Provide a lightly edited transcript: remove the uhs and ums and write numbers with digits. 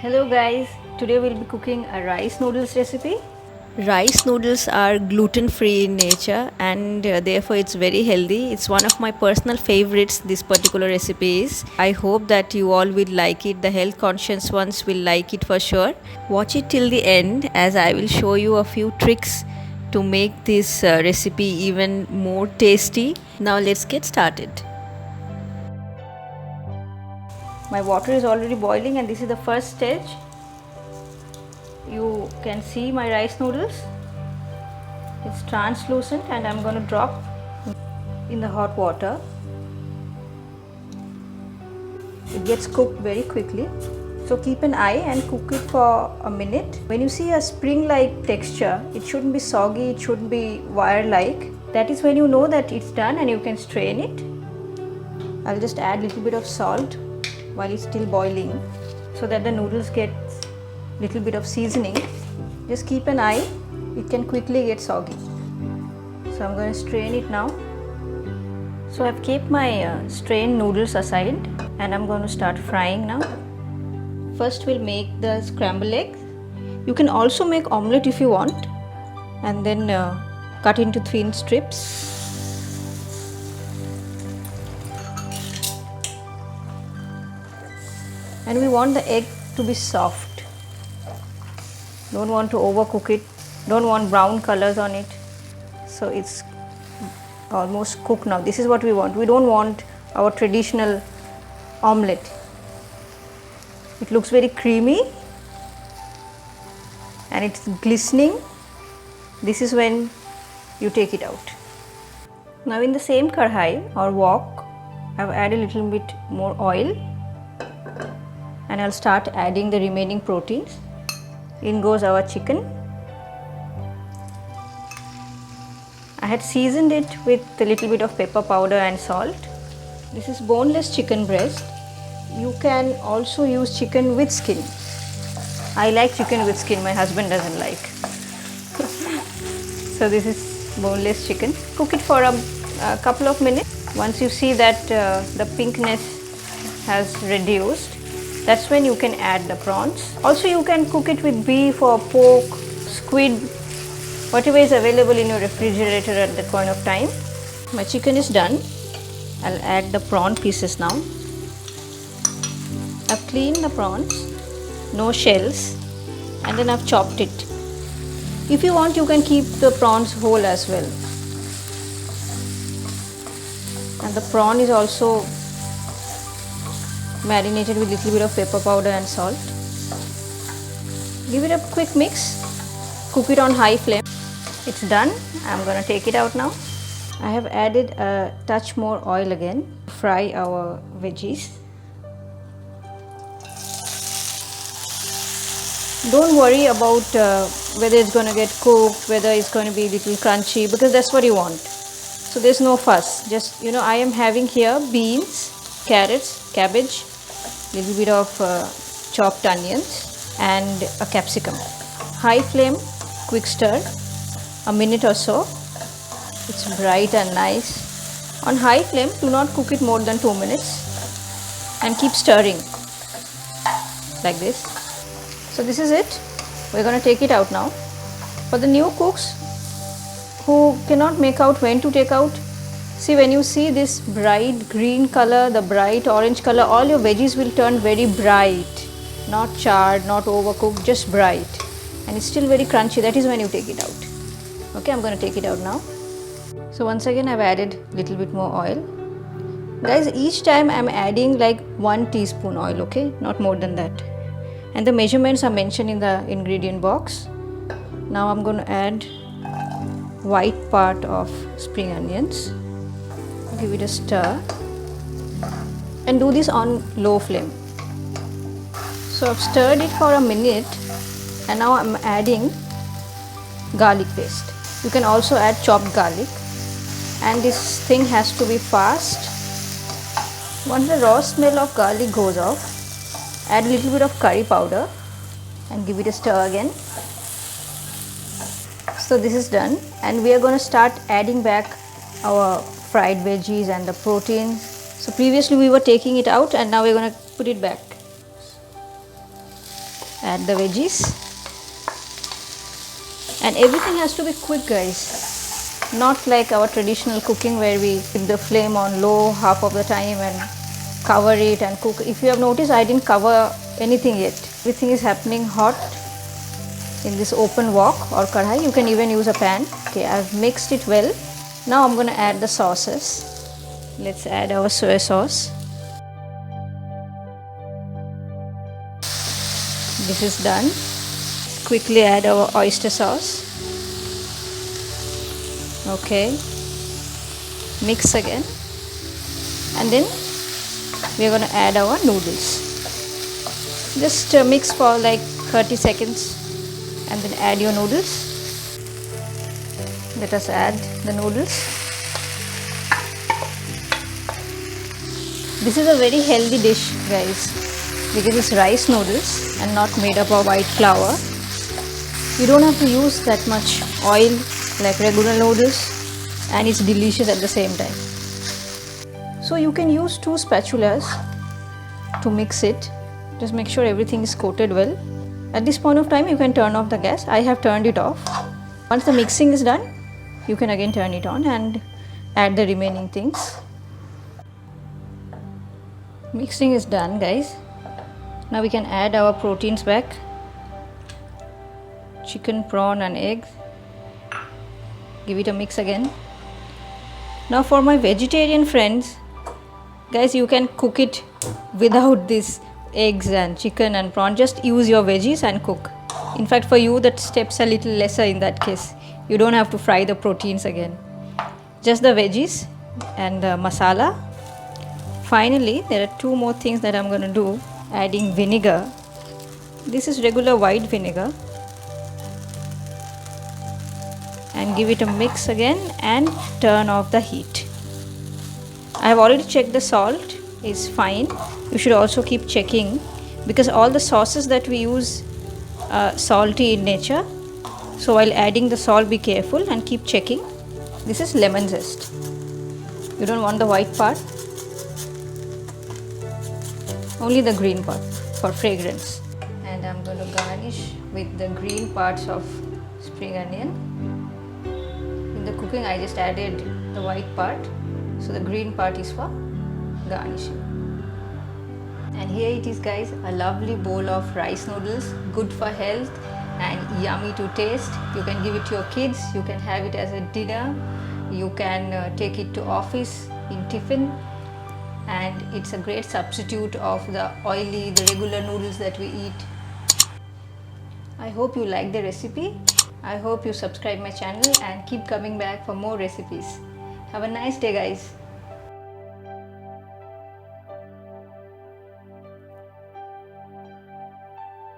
Hello guys, today we'll be cooking a rice noodles recipe. Rice noodles are gluten free in nature and therefore it's very healthy. It's one of my personal favorites, this particular recipe is. I hope that you all will like it. The health conscious ones will like it for sure. Watch it till the end as I will show you a few tricks to make this recipe even more tasty. Now let's get started. My water is already boiling and this is the first stage. You can see my rice noodles. It's translucent and I'm going to drop in the hot water. It gets cooked very quickly. So keep an eye and cook it for a minute. When you see a spring-like texture, it shouldn't be soggy, it shouldn't be wire-like. That is when you know that it's done and you can strain it. I'll just add a little bit of salt while it's still boiling so that the noodles get little bit of seasoning. Just keep an eye, it can quickly get soggy. So I'm going to strain it now. So I've kept my strained noodles aside and I'm going to start frying now. First we'll make the scrambled eggs. You can also make omelette if you want and then cut into thin strips. And we want the egg to be soft. Don't want to overcook it, don't want brown colors on it. So it's almost cooked now. This is what we want. We don't want our traditional omelette. It looks very creamy and it's glistening. This is when you take it out. Now in the same karhai or wok, I've added a little bit more oil and I'll start adding the remaining proteins. In goes our chicken. I had seasoned it with a little bit of pepper powder and salt. This is boneless chicken breast. You can also use chicken with skin. I like chicken with skin, my husband doesn't like. So this is boneless chicken. Cook it for a couple of minutes. Once you see that the pinkness has reduced, that's when you can add the prawns. Also you can cook it with beef or pork, squid, whatever is available in your refrigerator at that point of time. My chicken is done. I'll add the prawn pieces now. I've cleaned the prawns, no shells, and then I've chopped it. If you want, you can keep the prawns whole as well. And the prawn is also marinated with a little bit of pepper powder and salt. Give it a quick mix. Cook it on high flame. It's done. I'm going to take it out now. I have added a touch more oil again. Fry our veggies. Don't worry about whether it's going to get cooked, whether it's going to be a little crunchy, because that's what you want. So there's no fuss. Just, I am having here beans, carrots, cabbage, little bit of chopped onions and a capsicum. High flame, quick stir, a minute or so. It's bright and nice. On high flame, do not cook it more than 2 minutes and keep stirring like this. So this is it. We're going to take it out now. For the new cooks who cannot make out when to take out, see, when you see this bright green color, the bright orange color, all your veggies will turn very bright, not charred, not overcooked, just bright, and it's still very crunchy. That is when you take it out. Okay, I'm going to take it out now. So once again I've added a little bit more oil. Guys, each time I'm adding like 1 teaspoon oil, okay, not more than that. And the measurements are mentioned in the ingredient box. Now I'm going to add white part of spring onions. Give it a stir and do this on low flame. So I've stirred it for a minute and now I'm adding garlic paste. You can also add chopped garlic, and this thing has to be fast. Once the raw smell of garlic goes off, add a little bit of curry powder and give it a stir again. So this is done and we are going to start adding back our fried veggies and the proteins. So previously we were taking it out and now we're going to put it back. Add the veggies. And everything has to be quick, guys. Not like our traditional cooking where we keep the flame on low half of the time and cover it and cook. If you have noticed, I didn't cover anything yet. Everything is happening hot in this open wok or kadhai. You can even use a pan. Okay, I've mixed it well. Now I'm going to add the sauces. Let's add our soy sauce. This is done. Quickly add our oyster sauce. Okay, mix again, and then we are going to add our noodles. Just mix for like 30 seconds and then add your noodles. Let us add the noodles. This is a very healthy dish, guys, because it's rice noodles and not made up of white flour. You don't have to use that much oil like regular noodles, and it's delicious at the same time. So you can use 2 spatulas to mix it. Just make sure everything is coated well. At this point of time you can turn off the gas. I have turned it off. Once the mixing is done, you can again turn it on and add the remaining things. Mixing is done, guys. Now we can add our proteins back. Chicken, prawn and eggs. Give it a mix again. Now for my vegetarian friends, guys, you can cook it without this eggs and chicken and prawn. Just use your veggies and cook. In fact, for you that steps a little lesser in that case. You don't have to fry the proteins again. Just the veggies and the masala. Finally, there are 2 more things that I'm going to do. Adding vinegar. This is regular white vinegar. And give it a mix again and turn off the heat. I have already checked the salt is fine. You should also keep checking because all the sauces that we use are salty in nature. So while adding the salt, be careful and keep checking. This is lemon zest. You don't want the white part, only the green part for fragrance. And I'm going to garnish with the green parts of spring onion. In the cooking I just added the white part, so the green part is for garnishing. And here it is, guys, a lovely bowl of rice noodles, good for health and yummy to taste. You can give it to your kids, you can have it as a dinner, you can take it to office in tiffin, and it's a great substitute of the oily, the regular noodles that we eat. I hope you like the recipe. I hope you subscribe my channel and keep coming back for more recipes. Have a nice day, guys.